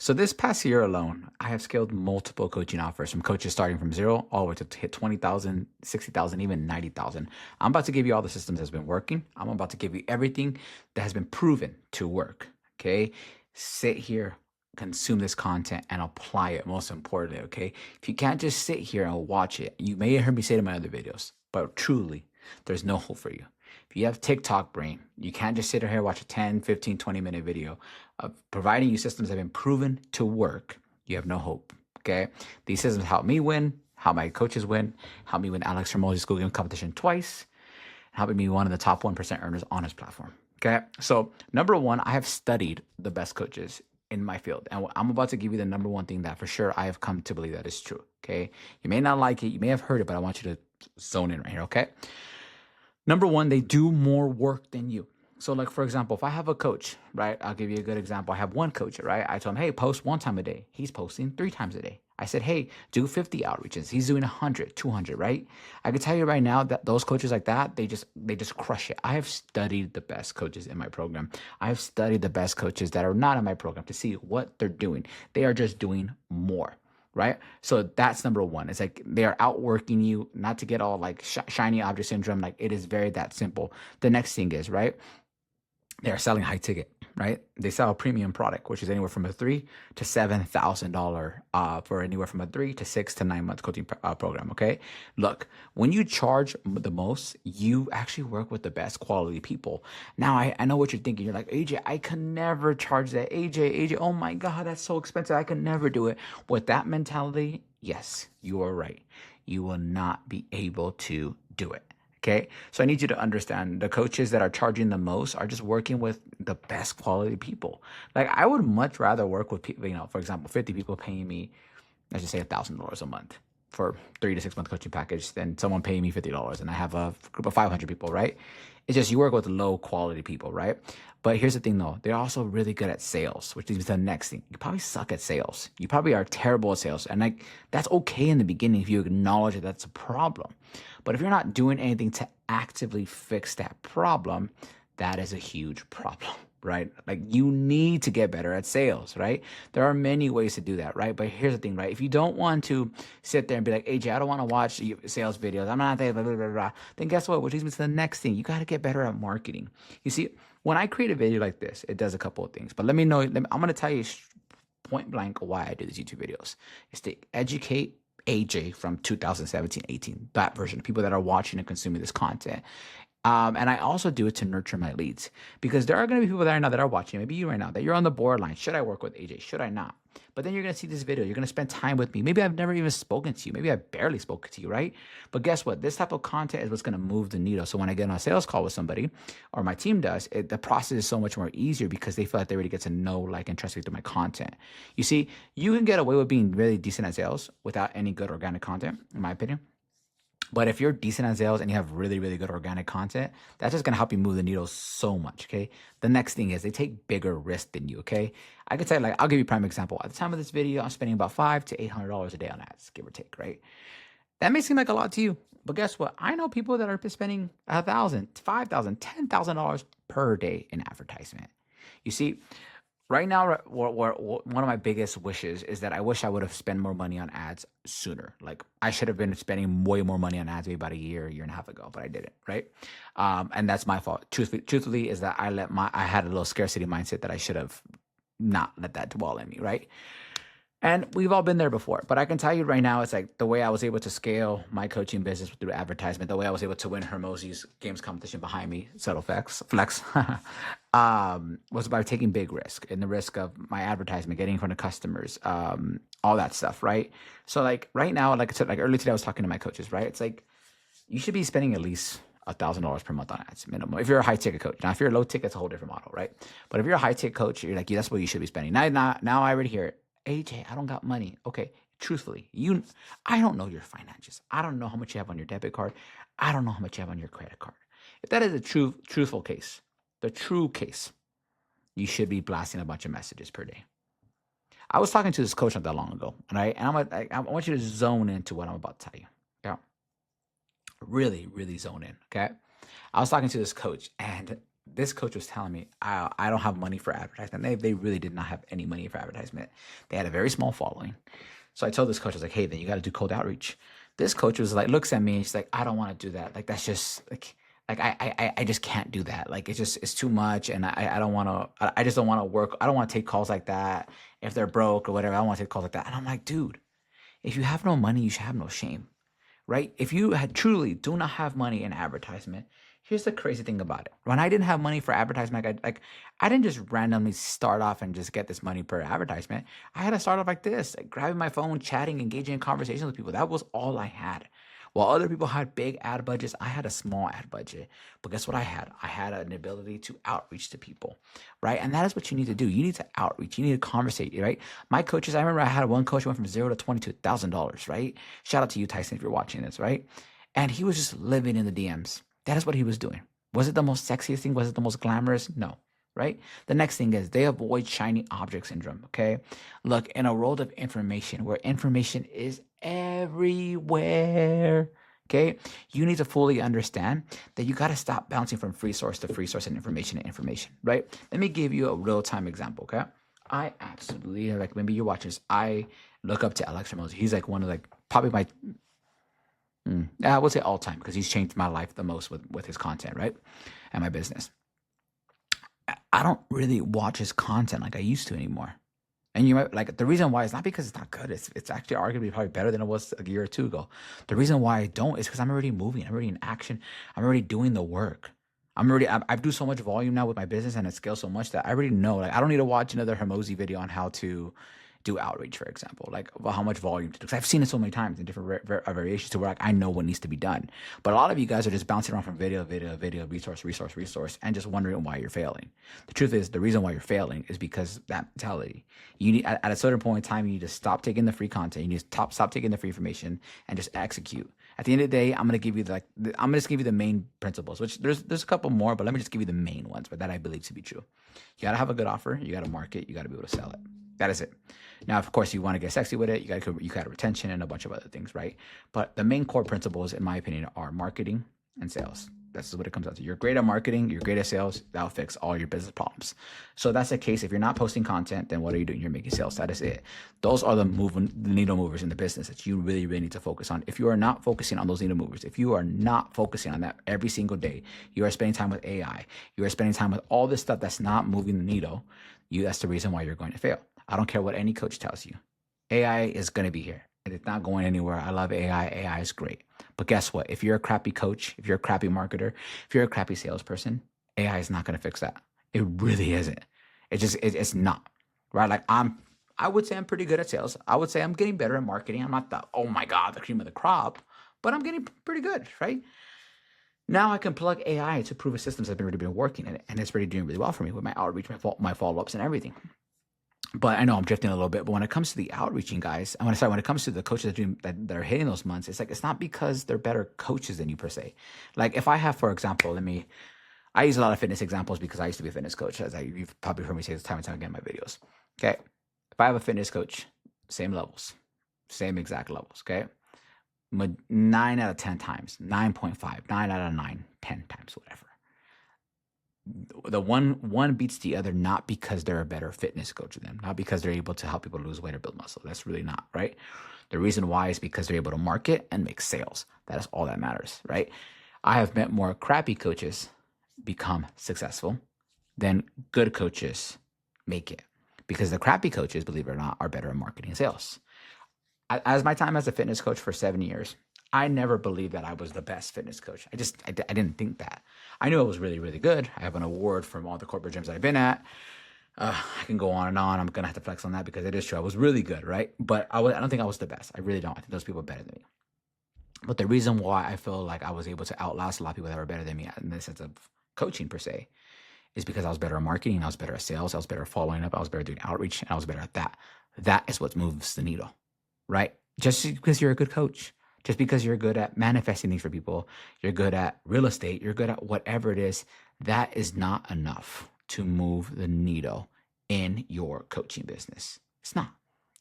So this past year alone, I have scaled multiple coaching offers from coaches starting from zero all the way to hit 20,000, 60,000, even 90,000. I'm about to give you all the systems that's been working. I'm about to give you everything that has been proven to work. Okay. Sit here, consume this content and apply it. Most importantly. Okay. If you can't just sit here and watch it, you may have heard me say it in my other videos, but truly, there's no hope for you. If you have TikTok brain, you can't just sit here and watch a 10, 15, 20-minute video of providing you systems that have been proven to work. You have no hope. Okay. These systems help me win, help my coaches win, help me win Alex Hormozi's Skool game competition twice, helping me one of the top 1% earners on his platform. Okay. So number one, I have studied the best coaches in my field. And I'm about to give you the number one thing that for sure I have come to believe that is true. Okay. You may not like it. You may have heard it, but I want you to zone in right here. Okay. Number one, they do more work than you. So like, for example, if I have a coach, right, I'll give you a good example. I have one coach, right? I told him, hey, post 1 time a day. He's posting 3 times a day. I said, hey, do 50 outreaches. He's doing 100, 200, right? I can tell you right now that those coaches like that, they just crush it. I have studied the best coaches in my program. I have studied the best coaches that are not in my program to see what they're doing. They are just doing more. Right? So that's number one. It's like they are outworking you, not to get all like shiny object syndrome. Like it is very that simple. The next thing is, right? They are selling high ticket, right? They sell a premium product, which is anywhere from a $3,000 to $7,000 for anywhere from a 3 to 6 to 9 month coaching program. Okay, look, when you charge the most, you actually work with the best quality people. Now, I know what you're thinking. You're like, AJ, I can never charge that. AJ, oh my God, that's so expensive. I can never do it. With that mentality, yes, you are right. You will not be able to do it. Okay. So I need you to understand the coaches that are charging the most are just working with the best quality people. Like I would much rather work with people, for example, 50 people paying me, let's just say $1,000 a month for 3 to 6 month coaching package than someone paying me $50 and I have a group of 500 people, right? It's just you work with low quality people, right? But here's the thing though, they're also really good at sales, which leads me to the next thing. You probably suck at sales. You probably are terrible at sales. And like that's okay in the beginning if you acknowledge that that's a problem. But if you're not doing anything to actively fix that problem, that is a huge problem, right? Like you need to get better at sales, right? There are many ways to do that, right? But here's the thing, right? If you don't want to sit there and be like, AJ, I don't want to watch sales videos. I'm not there, blah, blah, blah, blah. Then guess what? Which leads me to the next thing. You got to get better at marketing. You see, when I create a video like this, it does a couple of things. But let me know. I'm going to tell you point blank why I do these YouTube videos. It's to educate AJ from 2017, 18, that version of people that are watching and consuming this content. And I also do it to nurture my leads because there are going to be people that are now that are watching, maybe you right now, that you're on the borderline. Should I work with AJ? Should I not? But then you're going to see this video. You're going to spend time with me. Maybe I've never even spoken to you. Maybe I barely spoken to you, right? But guess what? This type of content is what's going to move the needle. So when I get on a sales call with somebody or my team does, the process is so much more easier because they feel like they already get to know, like, and trust me through my content. You see, you can get away with being really decent at sales without any good organic content, in my opinion. But if you're decent at sales and you have really, really good organic content, that's just going to help you move the needle so much, okay? The next thing is they take bigger risks than you, okay? I can tell you, like, I'll give you a prime example. At the time of this video, I'm spending about $500 to $800 a day on ads, give or take, right? That may seem like a lot to you, but guess what? I know people that are spending $1,000, $5,000, $10,000 per day in advertisement. You see, right now, one of my biggest wishes is that I wish I would have spent more money on ads sooner. Like I should have been spending way more money on ads maybe about a year and a half ago, but I didn't, right? And that's my fault. Truthfully, is that I had a little scarcity mindset that I should have not let that dwell in me, right? And we've all been there before, but I can tell you right now, it's like the way I was able to scale my coaching business through advertisement, the way I was able to win Hormozi's games competition behind me, subtle flex, was by taking big risk and the risk of my advertisement, getting in front of customers, all that stuff, right? So like right now, like I said, like earlier today, I was talking to my coaches, right? It's like you should be spending at least $1,000 per month on ads minimum. If you're a high ticket coach, now if you're a low ticket, it's a whole different model, right? But if you're a high ticket coach, you're like, yeah, that's what you should be spending. Now I already hear it. AJ, I don't got money. Okay, truthfully, I don't know your finances. I don't know how much you have on your debit card. I don't know how much you have on your credit card. If that is a truthful case, the true case, you should be blasting a bunch of messages per day. I was talking to this coach not that long ago, right? And I want you to zone into what I'm about to tell you. Okay, really, really zone in. Okay, I was talking to this coach, and this coach was telling me, I don't have money for advertisement. They really did not have any money for advertisement. They had a very small following. So I told this coach, I was like, hey, then you got to do cold outreach. This coach was like, looks at me and she's like, I don't want to do that. Like, that's just like I just can't do that. Like, it's too much. And I don't want to, I just don't want to work. I don't want to take calls like that. If they're broke or whatever, I don't want to take calls like that. And I'm like, dude, if you have no money, you should have no shame, right? If you had truly do not have money in advertisement, here's the crazy thing about it. When I didn't have money for advertisement, I didn't just randomly start off and just get this money per advertisement. I had to start off like this, like grabbing my phone, chatting, engaging in conversations with people. That was all I had. While other people had big ad budgets, I had a small ad budget. But guess what I had? I had an ability to outreach to people, right? And that is what you need to do. You need to outreach. You need to conversate, right? My coaches, I remember I had one coach who went from $0 to $22,000, right? Shout out to you, Tyson, if you're watching this, right? And he was just living in the DMs. That is what he was doing. Was it the most sexiest thing? Was it the most glamorous? No, right? The next thing is they avoid shiny object syndrome, okay? Look, in a world of information where information is everywhere, okay? You need to fully understand that you got to stop bouncing from free source to free source and information to information, right? Let me give you a real-time example, okay? I absolutely, like maybe you're watching this, I look up to Alex Ramosi. He's like one of like probably my I would say all time because he's changed my life the most with his content, right? And my business. I don't really watch his content like I used to anymore. And you might like the reason why is not because it's not good. It's actually arguably probably better than it was a year or two ago. The reason why I don't is because I'm already moving. I'm already in action. I'm already doing the work. I do so much volume now with my business and it scales so much that I already know. Like I don't need to watch another Hermosi video on how to do outreach, for example, like about how much volume to do. Because I've seen it so many times in different variations to where like, I know what needs to be done. But a lot of you guys are just bouncing around from video, resource, and just wondering why you're failing. The truth is, the reason why you're failing is because that mentality. You need at a certain point in time, you need to stop taking the free content. You need to stop taking the free information and just execute. At the end of the day, I'm gonna give you I'm gonna just give you the main principles, which there's a couple more, but let me just give you the main ones, but that I believe to be true. You gotta have a good offer. You gotta market. You gotta be able to sell it. That is it. Now, of course, you want to get sexy with it. You got retention and a bunch of other things, right? But the main core principles, in my opinion, are marketing and sales. That's what it comes down to. You're great at marketing. You're great at sales. That'll fix all your business problems. So that's the case. If you're not posting content, then what are you doing? You're making sales. That is it. Those are the needle movers in the business that you really, really need to focus on. If you are not focusing on those needle movers, if you are not focusing on that every single day, you are spending time with AI. You are spending time with all this stuff that's not moving the needle. That's the reason why you're going to fail. I don't care what any coach tells you. AI is going to be here. And it's not going anywhere. I love AI. AI is great. But guess what? If you're a crappy coach, if you're a crappy marketer, if you're a crappy salesperson, AI is not going to fix that. It really isn't. It's not. Right? Like I would say I'm pretty good at sales. I would say I'm getting better at marketing. I'm not oh my God, the cream of the crop, but I'm getting pretty good, right? Now I can plug AI to prove a system that's already been working and it's already doing really well for me with my outreach, my follow-ups and everything. But I know I'm drifting a little bit. But when it comes to the outreaching guys, when it comes to the coaches that are hitting those months, it's like it's not because they're better coaches than you per se. Like if I have, for example, I use a lot of fitness examples because I used to be a fitness coach, as you've probably heard me say this time and time again in my videos. Okay, if I have a fitness coach, same levels, same exact levels. Okay, 9 out of 10 times, 9.5, 9 out of 9, 10 times, whatever. The one beats the other not because they're a better fitness coach than them, not because they're able to help people lose weight or build muscle. That's really not, right? The reason why is because they're able to market and make sales. That is all that matters, right? I have met more crappy coaches become successful than good coaches make it, because the crappy coaches, believe it or not, are better at marketing and sales. As my time as a fitness coach for 7 years, I never believed that I was the best fitness coach. I didn't think that. I knew I was really, really good. I have an award from all the corporate gyms that I've been at. I can go on and on. I'm going to have to flex on that because it is true. I was really good, right? But I don't think I was the best. I really don't. I think those people are better than me. But the reason why I feel like I was able to outlast a lot of people that were better than me in the sense of coaching per se is because I was better at marketing. I was better at sales. I was better at following up. I was better at doing outreach. And I was better at that. That is what moves the needle, right? Just because you're a good coach. Just because you're good at manifesting things for people, you're good at real estate, you're good at whatever it is, that is not enough to move the needle in your coaching business. It's not.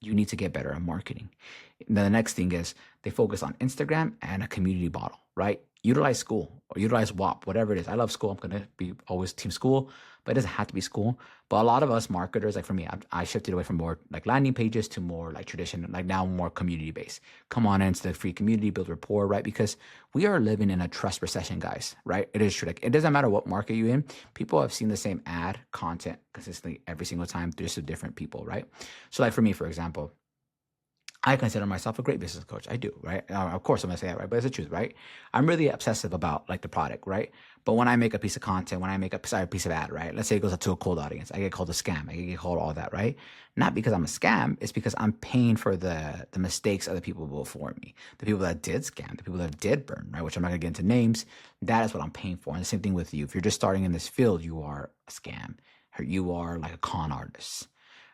You need to get better at marketing. The next thing is they focus on Instagram and a community model, right? utilize Skool or utilize WAP, whatever it is. I love Skool. I'm going to be always team Skool, but it doesn't have to be Skool. But a lot of us marketers, like for me, I shifted away from more like landing pages to more like tradition, like now more community based. Come on into the free community, build rapport, right? Because we are living in a trust recession, guys, right? It is true. Like, it doesn't matter what market you're in. People have seen the same ad content consistently every single time, just to different people, right? So like for me, for example, I consider myself a great business coach. I do, right? Of course, I'm gonna say that, right? But it's the truth, right? I'm really obsessive about like the product, right? But when I make a piece of content, when I make a piece of ad, right? Let's say it goes out to a cold audience, I get called a scam. I get called all that, right? Not because I'm a scam. It's because I'm paying for the mistakes of the people before me, the people that did scam, the people that did burn, right? Which I'm not gonna get into names. That is what I'm paying for. And the same thing with you. If you're just starting in this field, you are a scam, or you are like a con artist.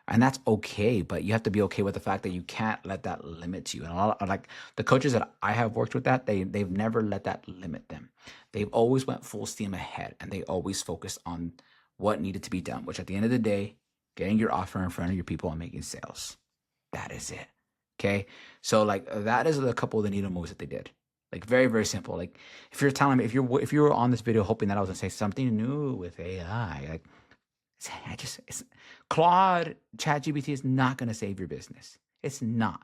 And that's okay, but you have to be okay with the fact that you can't let that limit you. And a lot of, like the coaches that I have worked with, that they've never let that limit them. They've always went full steam ahead, and they always focused on what needed to be done, which at the end of the day, getting your offer in front of your people and making sales. That is it. Okay. So like that is a couple of the needle moves that they did. Like very, very simple. Like if you're telling me, if you were on this video hoping that I was gonna say something new with AI, like it's Claude ChatGPT is not going to save your business. It's not.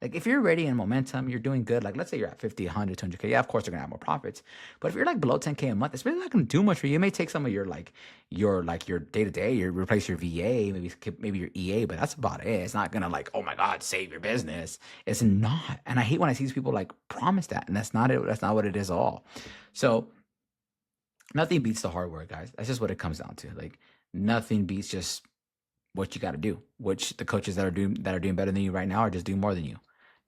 Like if you're ready in momentum, you're doing good. Like let's say you're at 50, 100, 200K. Yeah, of course you're going to have more profits. But if you're like below 10K a month, it's really not going to do much for you. It may take some of your day to day, you replace your VA, maybe your EA, but that's about it. It's not going to like, oh my God, save your business. It's not. And I hate when I see these people like promise that, and that's not it. That's not what it is at all. So nothing beats the hard work, guys. That's just what it comes down to. Like nothing beats just what you got to do, which the coaches that are doing better than you right now are just doing more than you.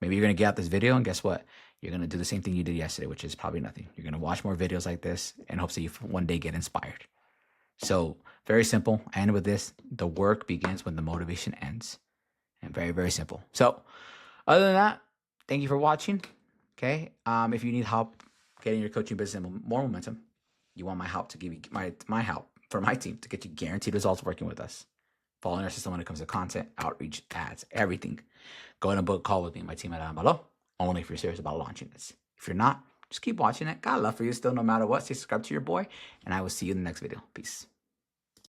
Maybe you're going to get out this video, and guess what? You're going to do the same thing you did yesterday, which is probably nothing. You're going to watch more videos like this in hopes that you one day get inspired. So very simple. I end with this. The work begins when the motivation ends. And very, very simple. So other than that, thank you for watching. Okay. If you need help getting your coaching business more momentum, you want my help to give you my help for my team to get you guaranteed results working with us. Following our system when it comes to content, outreach, ads, everything. Go ahead and book a call with me and my team at below, only if you're serious about launching this. If you're not, just keep watching it. Got love for you still, no matter what. Stay subscribed to your boy, and I will see you in the next video. Peace.